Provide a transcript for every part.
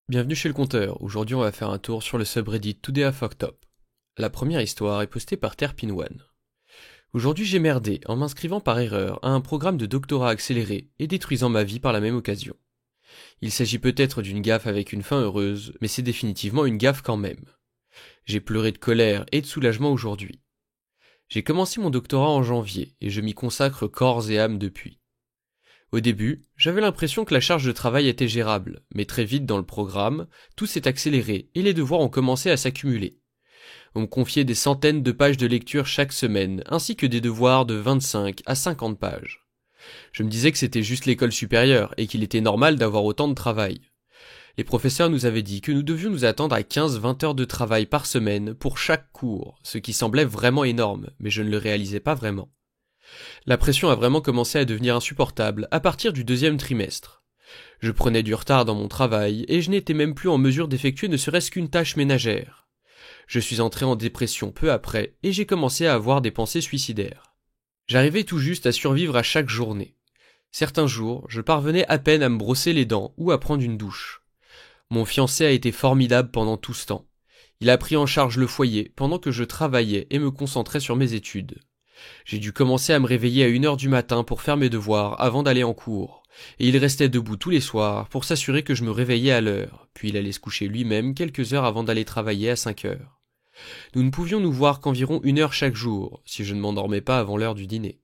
Bienvenue chez le compteur, aujourd'hui on va faire un tour sur le subreddit Today I Fucked Up. La première histoire est postée par Terpin1. Aujourd'hui j'ai merdé en m'inscrivant par erreur à un programme de doctorat accéléré et détruisant ma vie par la même occasion. Il s'agit peut-être d'une gaffe avec une fin heureuse, mais c'est définitivement une gaffe quand même. J'ai pleuré de colère et de soulagement aujourd'hui. J'ai commencé mon doctorat en janvier et je m'y consacre corps et âme depuis. Au début, j'avais l'impression que la charge de travail était gérable, mais très vite dans le programme, tout s'est accéléré et les devoirs ont commencé à s'accumuler. On me confiait des centaines de pages de lecture chaque semaine, ainsi que des devoirs de 25 à 50 pages. Je me disais que c'était juste l'école supérieure et qu'il était normal d'avoir autant de travail. Les professeurs nous avaient dit que nous devions nous attendre à 15-20 heures de travail par semaine pour chaque cours, ce qui semblait vraiment énorme, mais je ne le réalisais pas vraiment. La pression a vraiment commencé à devenir insupportable à partir du deuxième trimestre. Je prenais du retard dans mon travail et je n'étais même plus en mesure d'effectuer ne serait-ce qu'une tâche ménagère. Je suis entré en dépression peu après et j'ai commencé à avoir des pensées suicidaires. J'arrivais tout juste à survivre à chaque journée. Certains jours, je parvenais à peine à me brosser les dents ou à prendre une douche. Mon fiancé a été formidable pendant tout ce temps. Il a pris en charge le foyer pendant que je travaillais et me concentrais sur mes études. J'ai dû commencer à me réveiller à 1h du matin pour faire mes devoirs avant d'aller en cours, et il restait debout tous les soirs pour s'assurer que je me réveillais à l'heure, puis il allait se coucher lui-même quelques heures avant d'aller travailler à 5h. Nous ne pouvions nous voir qu'environ 1 heure chaque jour, si je ne m'endormais pas avant l'heure du dîner.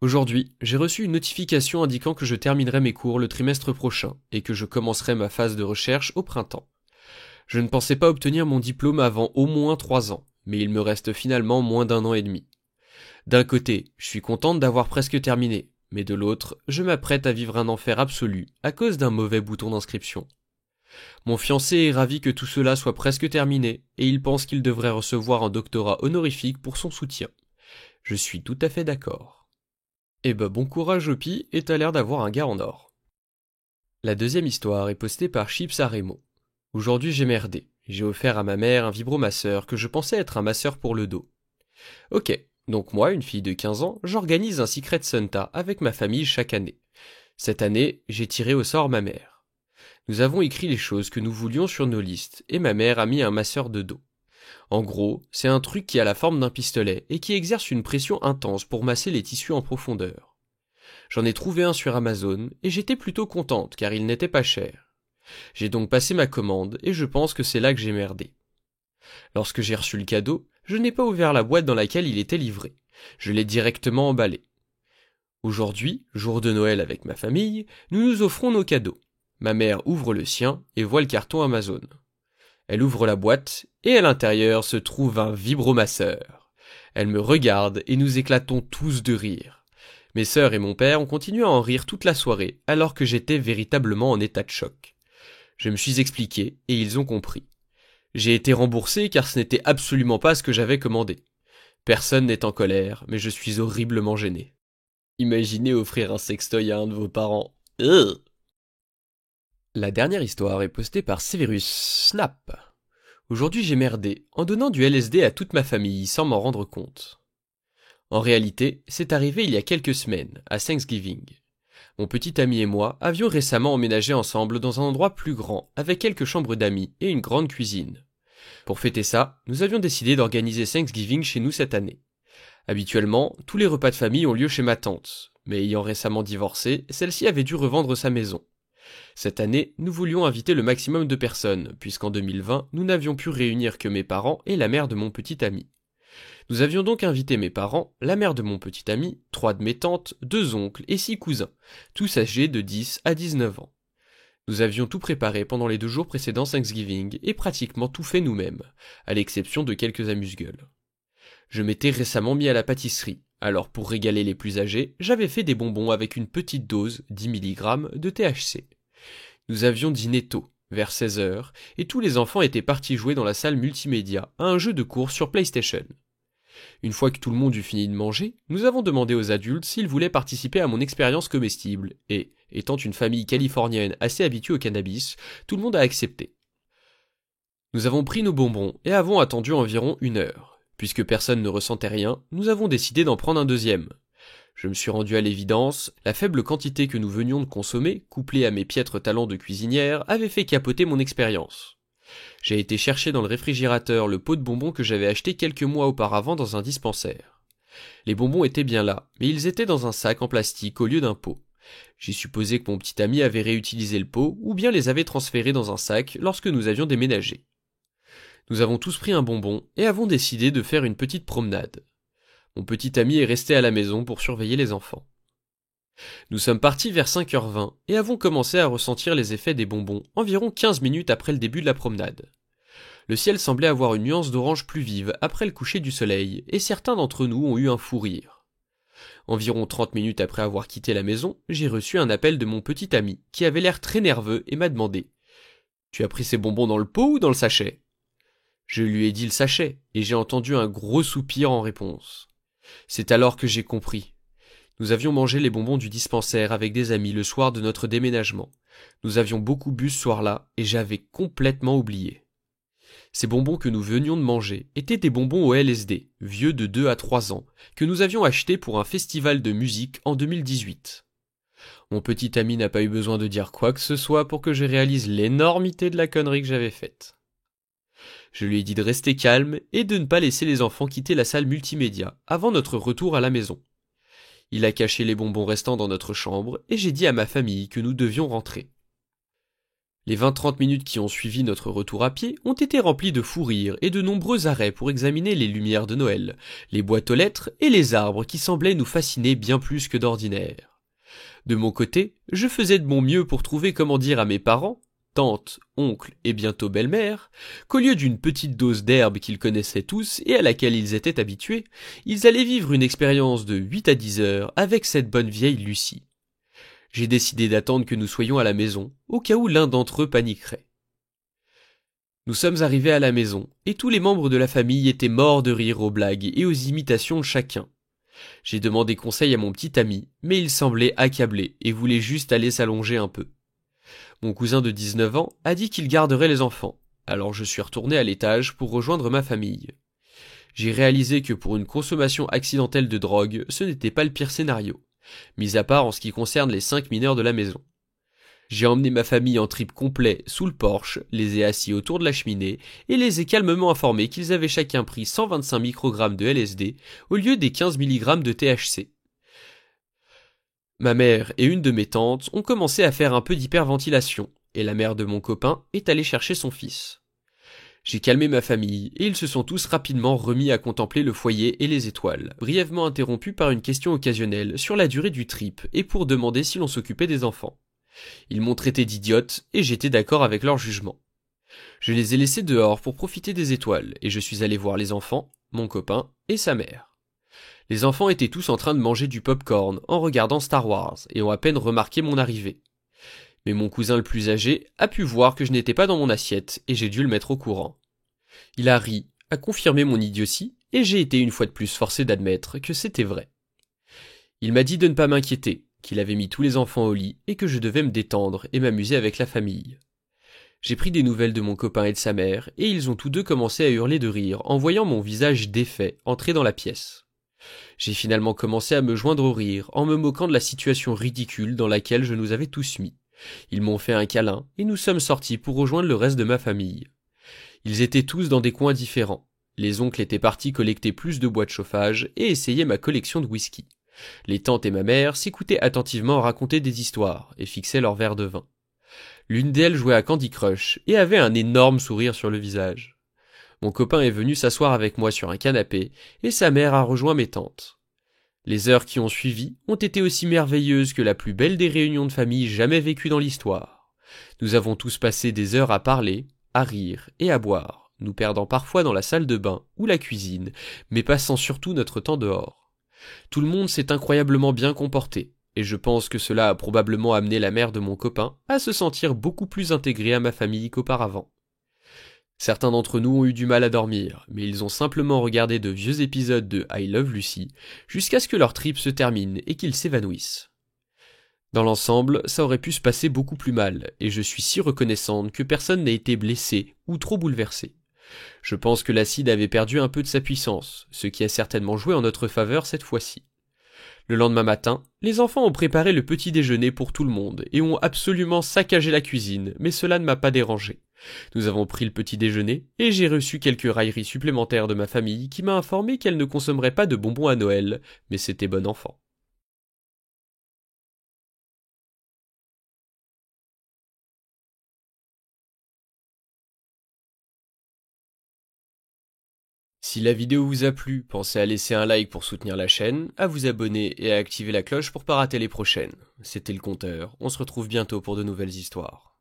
Aujourd'hui, j'ai reçu une notification indiquant que je terminerai mes cours le trimestre prochain, et que je commencerai ma phase de recherche au printemps. Je ne pensais pas obtenir mon diplôme avant au moins 3 ans, mais il me reste finalement moins d'1 an et demi. D'un côté, je suis contente d'avoir presque terminé, mais de l'autre, je m'apprête à vivre un enfer absolu à cause d'un mauvais bouton d'inscription. Mon fiancé est ravi que tout cela soit presque terminé, et il pense qu'il devrait recevoir un doctorat honorifique pour son soutien. Je suis tout à fait d'accord. Eh ben bon courage Opi, et t'as l'air d'avoir un gars en or. La deuxième histoire est postée par Chips Aremo. Aujourd'hui j'ai merdé, j'ai offert à ma mère un vibromasseur que je pensais être un masseur pour le dos. Ok. Donc moi, une fille de 15 ans, j'organise un Secret Santa avec ma famille chaque année. Cette année, j'ai tiré au sort ma mère. Nous avons écrit les choses que nous voulions sur nos listes, et ma mère a mis un masseur de dos. En gros, c'est un truc qui a la forme d'un pistolet et qui exerce une pression intense pour masser les tissus en profondeur. J'en ai trouvé un sur Amazon, et j'étais plutôt contente car il n'était pas cher. J'ai donc passé ma commande, et je pense que c'est là que j'ai merdé. Lorsque j'ai reçu le cadeau, je n'ai pas ouvert la boîte dans laquelle il était livré. Je l'ai directement emballé. Aujourd'hui, jour de Noël avec ma famille, nous nous offrons nos cadeaux. Ma mère ouvre le sien et voit le carton Amazon. Elle ouvre la boîte et à l'intérieur se trouve un vibromasseur. Elle me regarde et nous éclatons tous de rire. Mes sœurs et mon père ont continué à en rire toute la soirée alors que j'étais véritablement en état de choc. Je me suis expliqué et ils ont compris. J'ai été remboursé car ce n'était absolument pas ce que j'avais commandé. Personne n'est en colère, mais je suis horriblement gêné. Imaginez offrir un sextoy à un de vos parents. Ugh. La dernière histoire est postée par Severus Snap. Aujourd'hui j'ai merdé en donnant du LSD à toute ma famille sans m'en rendre compte. En réalité, c'est arrivé il y a quelques semaines, à Thanksgiving. Mon petit ami et moi avions récemment emménagé ensemble dans un endroit plus grand, avec quelques chambres d'amis et une grande cuisine. Pour fêter ça, nous avions décidé d'organiser Thanksgiving chez nous cette année. Habituellement, tous les repas de famille ont lieu chez ma tante, mais ayant récemment divorcé, celle-ci avait dû revendre sa maison. Cette année, nous voulions inviter le maximum de personnes, puisqu'en 2020, nous n'avions pu réunir que mes parents et la mère de mon petit ami. Nous avions donc invité mes parents, la mère de mon petit ami, 3 de mes tantes, 2 oncles et 6 cousins, tous âgés de 10 à 19 ans. Nous avions tout préparé pendant les 2 jours précédant Thanksgiving et pratiquement tout fait nous-mêmes, à l'exception de quelques amuse-gueules. Je m'étais récemment mis à la pâtisserie, alors pour régaler les plus âgés, j'avais fait des bonbons avec une petite dose, 10 mg, de THC. Nous avions dîné tôt, vers 16h, et tous les enfants étaient partis jouer dans la salle multimédia à un jeu de course sur PlayStation. Une fois que tout le monde eut fini de manger, nous avons demandé aux adultes s'ils voulaient participer à mon expérience comestible, et, étant une famille californienne assez habituée au cannabis, tout le monde a accepté. Nous avons pris nos bonbons et avons attendu environ 1 heure. Puisque personne ne ressentait rien, nous avons décidé d'en prendre un deuxième. Je me suis rendu à l'évidence, la faible quantité que nous venions de consommer, couplée à mes piètres talents de cuisinière, avait fait capoter mon expérience. J'ai été chercher dans le réfrigérateur le pot de bonbons que j'avais acheté quelques mois auparavant dans un dispensaire. Les bonbons étaient bien là, mais ils étaient dans un sac en plastique au lieu d'un pot. J'ai supposé que mon petit ami avait réutilisé le pot, ou bien les avait transférés dans un sac lorsque nous avions déménagé. Nous avons tous pris un bonbon et avons décidé de faire une petite promenade. Mon petit ami est resté à la maison pour surveiller les enfants. Nous sommes partis vers 5h20 et avons commencé à ressentir les effets des bonbons environ 15 minutes après le début de la promenade. Le ciel semblait avoir une nuance d'orange plus vive après le coucher du soleil et certains d'entre nous ont eu un fou rire. Environ 30 minutes après avoir quitté la maison, j'ai reçu un appel de mon petit ami qui avait l'air très nerveux et m'a demandé « Tu as pris ces bonbons dans le pot ou dans le sachet ?» Je lui ai dit le sachet et j'ai entendu un gros soupir en réponse. C'est alors que j'ai compris. Nous avions mangé les bonbons du dispensaire avec des amis le soir de notre déménagement. Nous avions beaucoup bu ce soir-là et j'avais complètement oublié. Ces bonbons que nous venions de manger étaient des bonbons au LSD, vieux de 2 à 3 ans, que nous avions achetés pour un festival de musique en 2018. Mon petit ami n'a pas eu besoin de dire quoi que ce soit pour que je réalise l'énormité de la connerie que j'avais faite. Je lui ai dit de rester calme et de ne pas laisser les enfants quitter la salle multimédia avant notre retour à la maison. Il a caché les bonbons restants dans notre chambre et j'ai dit à ma famille que nous devions rentrer. Les 20-30 minutes qui ont suivi notre retour à pied ont été remplies de fous rires et de nombreux arrêts pour examiner les lumières de Noël, les boîtes aux lettres et les arbres qui semblaient nous fasciner bien plus que d'ordinaire. De mon côté, je faisais de mon mieux pour trouver comment dire à mes parents, tante, oncle et bientôt belle-mère, qu'au lieu d'une petite dose d'herbe qu'ils connaissaient tous et à laquelle ils étaient habitués, ils allaient vivre une expérience de 8 à 10 heures avec cette bonne vieille Lucie. J'ai décidé d'attendre que nous soyons à la maison, au cas où l'un d'entre eux paniquerait. Nous sommes arrivés à la maison, et tous les membres de la famille étaient morts de rire aux blagues et aux imitations de chacun. J'ai demandé conseil à mon petit ami, mais il semblait accablé et voulait juste aller s'allonger un peu. Mon cousin de 19 ans a dit qu'il garderait les enfants, alors je suis retourné à l'étage pour rejoindre ma famille. J'ai réalisé que pour une consommation accidentelle de drogue, ce n'était pas le pire scénario, mis à part en ce qui concerne les 5 mineurs de la maison. J'ai emmené ma famille en trip complet sous le porche, les ai assis autour de la cheminée et les ai calmement informés qu'ils avaient chacun pris 125 microgrammes de LSD au lieu des 15 mg de THC. Ma mère et une de mes tantes ont commencé à faire un peu d'hyperventilation, et la mère de mon copain est allée chercher son fils. J'ai calmé ma famille, et ils se sont tous rapidement remis à contempler le foyer et les étoiles, brièvement interrompus par une question occasionnelle sur la durée du trip et pour demander si l'on s'occupait des enfants. Ils m'ont traité d'idiote, et j'étais d'accord avec leur jugement. Je les ai laissés dehors pour profiter des étoiles, et je suis allé voir les enfants, mon copain et sa mère. Les enfants étaient tous en train de manger du pop-corn en regardant Star Wars et ont à peine remarqué mon arrivée. Mais mon cousin le plus âgé a pu voir que je n'étais pas dans mon assiette et j'ai dû le mettre au courant. Il a ri, a confirmé mon idiotie et j'ai été une fois de plus forcé d'admettre que c'était vrai. Il m'a dit de ne pas m'inquiéter, qu'il avait mis tous les enfants au lit et que je devais me détendre et m'amuser avec la famille. J'ai pris des nouvelles de mon copain et de sa mère et ils ont tous deux commencé à hurler de rire en voyant mon visage défait entrer dans la pièce. J'ai finalement commencé à me joindre au rire, en me moquant de la situation ridicule dans laquelle je nous avais tous mis. Ils m'ont fait un câlin, et nous sommes sortis pour rejoindre le reste de ma famille. Ils étaient tous dans des coins différents. Les oncles étaient partis collecter plus de bois de chauffage et essayer ma collection de whisky. Les tantes et ma mère s'écoutaient attentivement raconter des histoires et fixaient leur verre de vin. L'une d'elles jouait à Candy Crush et avait un énorme sourire sur le visage. Mon copain est venu s'asseoir avec moi sur un canapé et sa mère a rejoint mes tantes. Les heures qui ont suivi ont été aussi merveilleuses que la plus belle des réunions de famille jamais vécues dans l'histoire. Nous avons tous passé des heures à parler, à rire et à boire, nous perdant parfois dans la salle de bain ou la cuisine, mais passant surtout notre temps dehors. Tout le monde s'est incroyablement bien comporté, et je pense que cela a probablement amené la mère de mon copain à se sentir beaucoup plus intégrée à ma famille qu'auparavant. Certains d'entre nous ont eu du mal à dormir, mais ils ont simplement regardé de vieux épisodes de I Love Lucy jusqu'à ce que leur trip se termine et qu'ils s'évanouissent. Dans l'ensemble, ça aurait pu se passer beaucoup plus mal, et je suis si reconnaissante que personne n'a été blessé ou trop bouleversé. Je pense que l'acide avait perdu un peu de sa puissance, ce qui a certainement joué en notre faveur cette fois-ci. Le lendemain matin, les enfants ont préparé le petit déjeuner pour tout le monde et ont absolument saccagé la cuisine, mais cela ne m'a pas dérangé. Nous avons pris le petit déjeuner et j'ai reçu quelques railleries supplémentaires de ma famille qui m'a informé qu'elle ne consommerait pas de bonbons à Noël, mais c'était bon enfant. Si la vidéo vous a plu, pensez à laisser un like pour soutenir la chaîne, à vous abonner et à activer la cloche pour pas rater les prochaines. C'était le compteur, on se retrouve bientôt pour de nouvelles histoires.